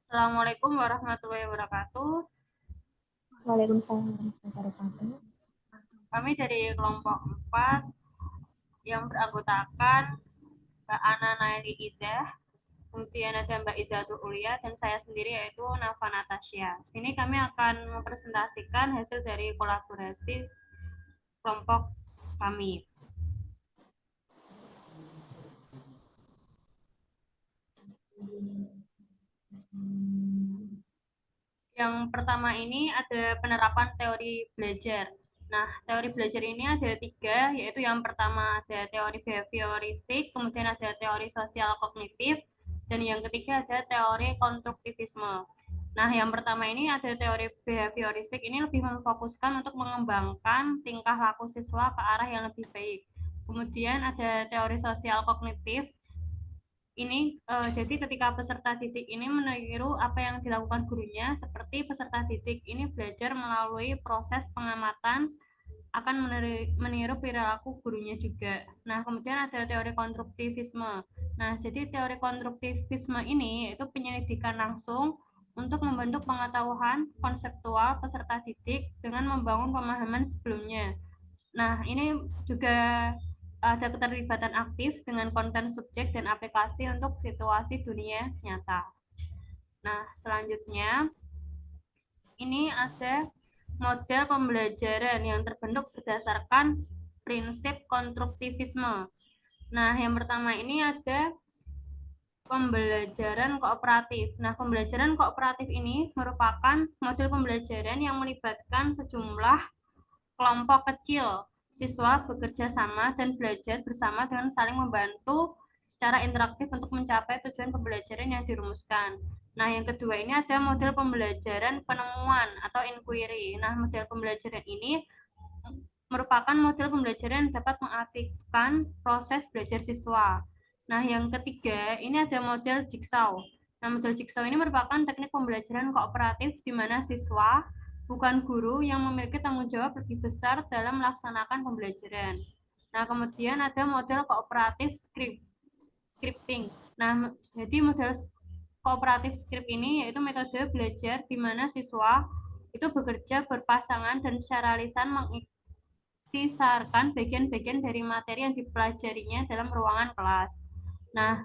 Assalamualaikum warahmatullahi wabarakatuh. Waalaikumsalam warahmatullahi wabarakatuh. Kami dari kelompok 4 yang beranggotakan Mbak Ana Naili Izah, kemudian ada Mbak Izatul Ulia, dan saya sendiri yaitu Nafa Natasha. Sini kami akan mempresentasikan hasil dari kolaborasi kelompok kami. Yang pertama ini ada penerapan teori belajar. Nah, teori belajar ini ada 3, yaitu yang pertama ada teori behavioristik, kemudian ada teori sosial kognitif, dan yang ketiga ada teori konstruktivisme. Nah, yang pertama ini ada teori behavioristik ini lebih memfokuskan untuk mengembangkan tingkah laku siswa ke arah yang lebih baik. Kemudian ada teori sosial kognitif ini jadi ketika peserta didik ini meniru apa yang dilakukan gurunya, seperti peserta didik ini belajar melalui proses pengamatan akan meniru perilaku gurunya juga. Nah, kemudian ada teori konstruktivisme. Nah, jadi teori konstruktivisme ini yaitu penyelidikan langsung untuk membentuk pengetahuan konseptual peserta didik dengan membangun pemahaman sebelumnya. Nah, ini juga ada keterlibatan aktif dengan konten subjek dan aplikasi untuk situasi dunia nyata. Nah, selanjutnya ini ada model pembelajaran yang terbentuk berdasarkan prinsip konstruktivisme. Nah, yang pertama ini ada pembelajaran kooperatif. Nah, pembelajaran kooperatif ini merupakan model pembelajaran yang melibatkan sejumlah kelompok kecil siswa bekerja sama dan belajar bersama dengan saling membantu secara interaktif untuk mencapai tujuan pembelajaran yang dirumuskan. Nah, yang kedua ini ada model pembelajaran penemuan atau inquiry. Nah, model pembelajaran ini merupakan model pembelajaran yang dapat mengaktifkan proses belajar siswa. Nah, yang ketiga ini ada model jigsaw. Nah, model jigsaw ini merupakan teknik pembelajaran kooperatif di mana siswa bukan guru yang memiliki tanggung jawab lebih besar dalam melaksanakan pembelajaran. Nah, kemudian ada model kooperatif scripting. Nah, jadi model kooperatif script ini yaitu metode belajar di mana siswa itu bekerja berpasangan dan secara lisan mengisarkan bagian-bagian dari materi yang dipelajarinya dalam ruangan kelas. Nah,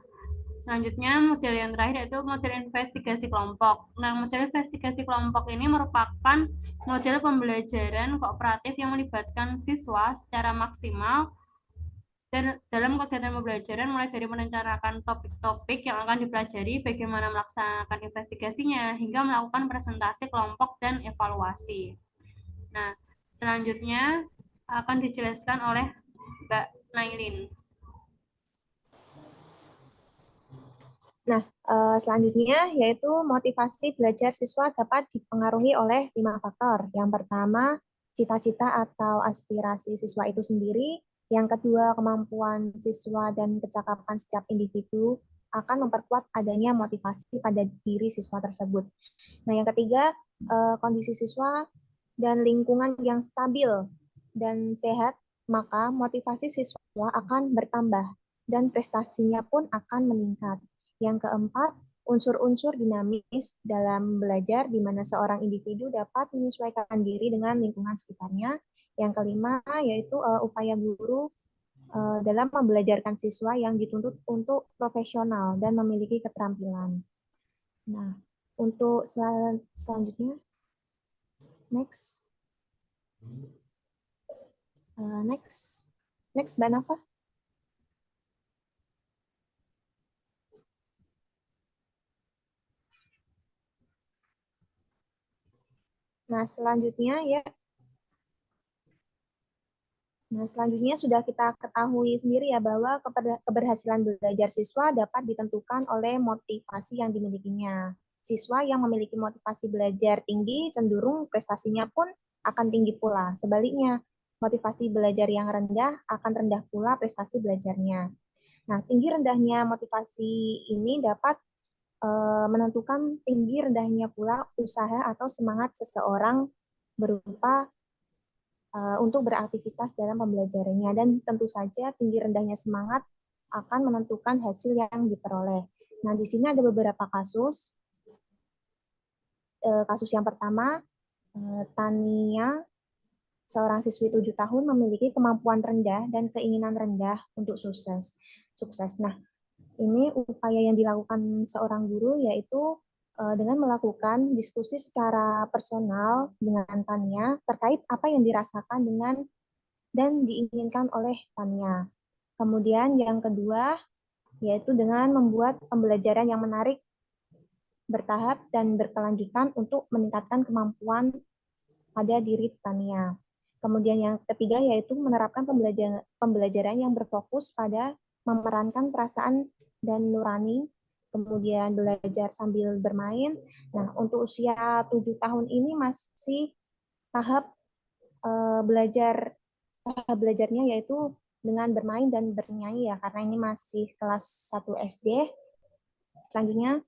selanjutnya model yang terakhir yaitu model investigasi kelompok. Nah, model investigasi kelompok ini merupakan model pembelajaran kooperatif yang melibatkan siswa secara maksimal dan dalam kegiatan pembelajaran mulai dari merencanakan topik-topik yang akan dipelajari, bagaimana melaksanakan investigasinya, hingga melakukan presentasi kelompok dan evaluasi. Nah, selanjutnya akan dijelaskan oleh Mbak Nailin. Nah, selanjutnya yaitu motivasi belajar siswa dapat dipengaruhi oleh 5 faktor. Yang pertama, cita-cita atau aspirasi siswa itu sendiri. Yang kedua, kemampuan siswa dan kecakapan setiap individu akan memperkuat adanya motivasi pada diri siswa tersebut. Nah, yang ketiga, kondisi siswa dan lingkungan yang stabil dan sehat, maka motivasi siswa akan bertambah dan prestasinya pun akan meningkat. Yang keempat, unsur-unsur dinamis dalam belajar di mana seorang individu dapat menyesuaikan diri dengan lingkungan sekitarnya. Yang kelima, yaitu upaya guru dalam membelajarkan siswa yang dituntut untuk profesional dan memiliki keterampilan. Nah, untuk selanjutnya, next, next, Mbak Nafa. Nah, selanjutnya ya. Nah, selanjutnya sudah kita ketahui sendiri ya bahwa keberhasilan belajar siswa dapat ditentukan oleh motivasi yang dimilikinya. Siswa yang memiliki motivasi belajar tinggi cenderung prestasinya pun akan tinggi pula. Sebaliknya, motivasi belajar yang rendah akan rendah pula prestasi belajarnya. Nah, tinggi rendahnya motivasi ini dapat menentukan tinggi rendahnya pula usaha atau semangat seseorang berupa untuk beraktivitas dalam pembelajarannya, dan tentu saja tinggi rendahnya semangat akan menentukan hasil yang diperoleh. Nah, di sini ada beberapa kasus. kasus yang pertama, Tania, seorang siswi 7 tahun memiliki kemampuan rendah dan keinginan rendah untuk sukses. Nah, ini upaya yang dilakukan seorang guru yaitu dengan melakukan diskusi secara personal dengan Tania terkait apa yang dirasakan dengan dan diinginkan oleh Tania. Kemudian yang kedua yaitu dengan membuat pembelajaran yang menarik, bertahap, dan berkelanjutan untuk meningkatkan kemampuan pada diri Tania. Kemudian yang ketiga yaitu menerapkan pembelajaran yang berfokus pada memerankan perasaan dan nurani, kemudian belajar sambil bermain. Nah, untuk usia 7 tahun ini masih tahap belajarnya yaitu dengan bermain dan bernyanyi ya, karena ini masih kelas 1 SD. Selanjutnya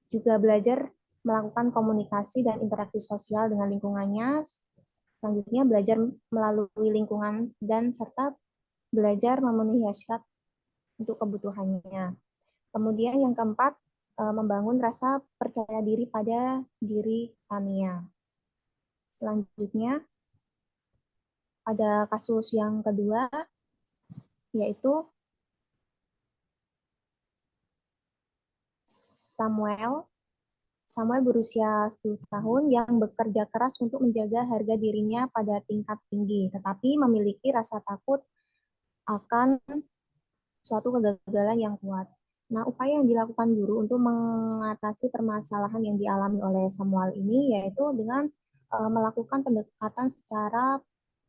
juga belajar melakukan komunikasi dan interaksi sosial dengan lingkungannya. Selanjutnya belajar melalui lingkungan dan serta belajar memenuhi hasrat untuk kebutuhannya. Kemudian yang keempat, membangun rasa percaya diri pada diri Tania. Selanjutnya ada kasus yang kedua, yaitu Samuel berusia 10 tahun yang bekerja keras untuk menjaga harga dirinya pada tingkat tinggi, tetapi memiliki rasa takut akan suatu kegagalan yang kuat. Nah, upaya yang dilakukan guru untuk mengatasi permasalahan yang dialami oleh Samuel ini yaitu dengan melakukan pendekatan secara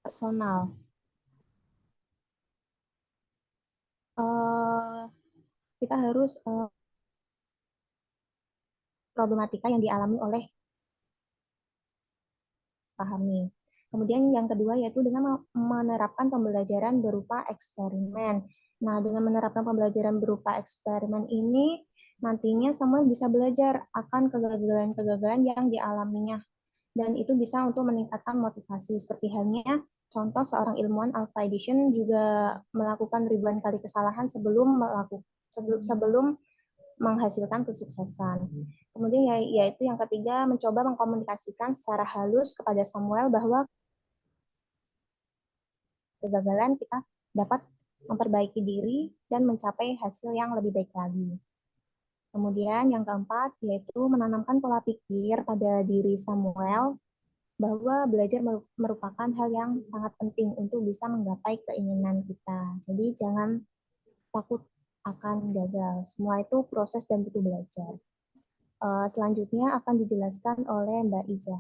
personal. Kita harus problematika yang dialami oleh pahami. Kemudian yang kedua yaitu dengan menerapkan pembelajaran berupa eksperimen. Nah, dengan menerapkan pembelajaran berupa eksperimen ini, nantinya semua bisa belajar akan kegagalan-kegagalan yang dialaminya. Dan itu bisa untuk meningkatkan motivasi. Seperti halnya contoh seorang ilmuwan Alpha Edison juga melakukan ribuan kali kesalahan sebelum menghasilkan kesuksesan. Kemudian yaitu yang ketiga, mencoba mengkomunikasikan secara halus kepada Samuel bahwa kegagalan kita dapat memperbaiki diri dan mencapai hasil yang lebih baik lagi. Kemudian yang keempat, yaitu menanamkan pola pikir pada diri Samuel bahwa belajar merupakan hal yang sangat penting untuk bisa menggapai keinginan kita. Jadi jangan takut akan gagal. Semua itu proses dan butuh belajar. Selanjutnya akan dijelaskan oleh Mbak Iza.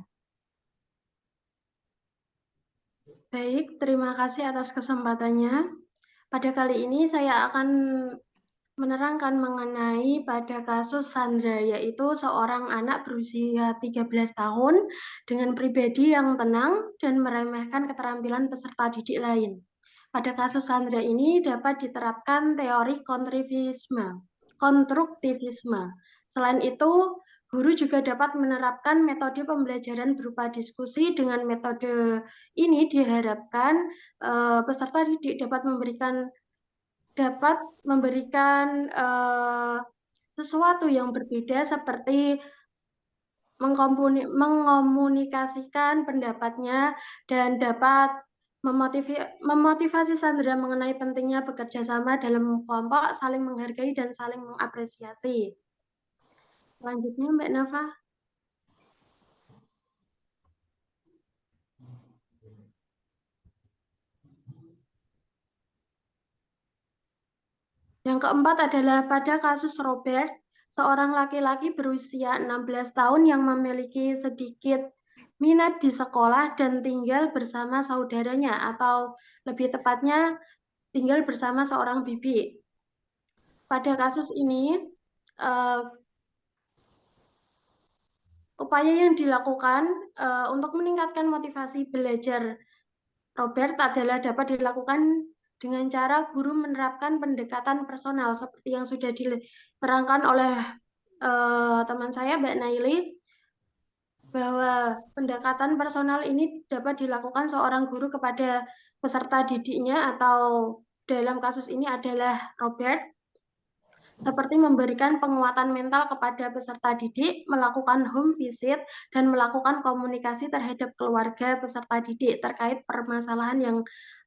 Baik, terima kasih atas kesempatannya. Pada kali ini saya akan menerangkan mengenai pada kasus Sandra, yaitu seorang anak berusia 13 tahun dengan pribadi yang tenang dan meremehkan keterampilan peserta didik lain. Pada kasus Sandra ini dapat diterapkan teori konstruktivisme. Selain itu, guru juga dapat menerapkan metode pembelajaran berupa diskusi. Dengan metode ini diharapkan peserta didik dapat memberikan sesuatu yang berbeda seperti mengomunikasikan pendapatnya dan dapat memotivasi Sandra mengenai pentingnya bekerja sama dalam kelompok, saling menghargai dan saling mengapresiasi. Selanjutnya Mbak Nafa. Yang keempat adalah pada kasus Robert, seorang laki-laki berusia 16 tahun yang memiliki sedikit minat di sekolah dan tinggal bersama saudaranya, atau lebih tepatnya tinggal bersama seorang bibi. Pada kasus ini, upaya yang dilakukan untuk meningkatkan motivasi belajar Robert adalah dapat dilakukan dengan cara guru menerapkan pendekatan personal seperti yang sudah diterangkan oleh teman saya Mbak Naili, bahwa pendekatan personal ini dapat dilakukan seorang guru kepada peserta didiknya atau dalam kasus ini adalah Robert. seperti memberikan penguatan mental kepada peserta didik, melakukan home visit, dan melakukan komunikasi terhadap keluarga peserta didik terkait permasalahan yang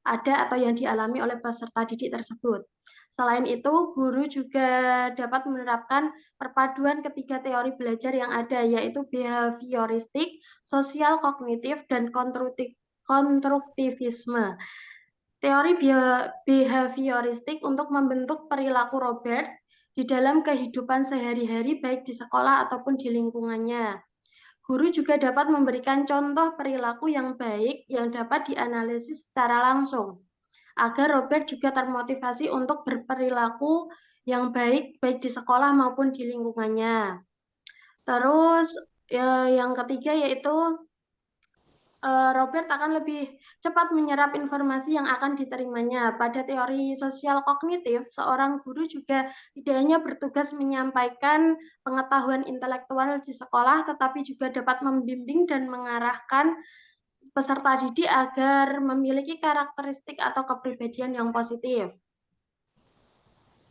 ada atau yang dialami oleh peserta didik tersebut. Selain itu, guru juga dapat menerapkan perpaduan ketiga teori belajar yang ada, yaitu behavioristik, sosial kognitif, dan konstruktivisme. Teori behavioristik untuk membentuk perilaku Robert di dalam kehidupan sehari-hari baik di sekolah ataupun di lingkungannya. Guru juga dapat memberikan contoh perilaku yang baik yang dapat dianalisis secara langsung, agar Robert juga termotivasi untuk berperilaku yang baik di sekolah maupun di lingkungannya. Terus yang ketiga yaitu Robert akan lebih cepat menyerap informasi yang akan diterimanya. Pada teori sosial kognitif, seorang guru juga tidak hanya bertugas menyampaikan pengetahuan intelektual di sekolah, tetapi juga dapat membimbing dan mengarahkan peserta didik agar memiliki karakteristik atau kepribadian yang positif.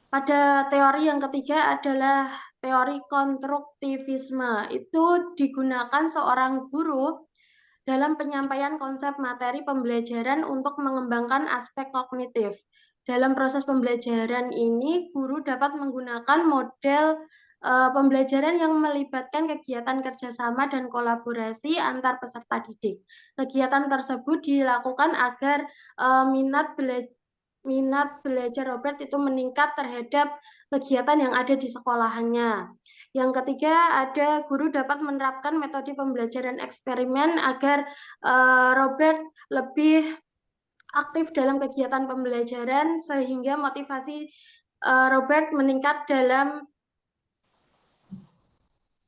Pada teori yang ketiga adalah teori konstruktivisme. Itu digunakan seorang guru dalam penyampaian konsep materi pembelajaran untuk mengembangkan aspek kognitif. Dalam proses pembelajaran ini, guru dapat menggunakan model pembelajaran yang melibatkan kegiatan kerjasama dan kolaborasi antar peserta didik. Kegiatan tersebut dilakukan agar minat belajar Robert itu meningkat terhadap kegiatan yang ada di sekolahannya. Yang ketiga, ada guru dapat menerapkan metode pembelajaran eksperimen agar Robert lebih aktif dalam kegiatan pembelajaran sehingga motivasi Robert meningkat dalam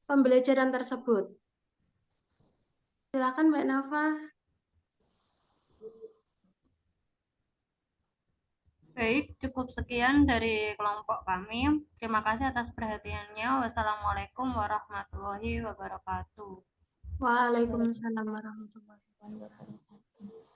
pembelajaran tersebut. Silakan Mbak Nafa. Baik, cukup sekian dari kelompok kami. Terima kasih atas perhatiannya. Wassalamualaikum warahmatullahi wabarakatuh. Waalaikumsalam warahmatullahi wabarakatuh.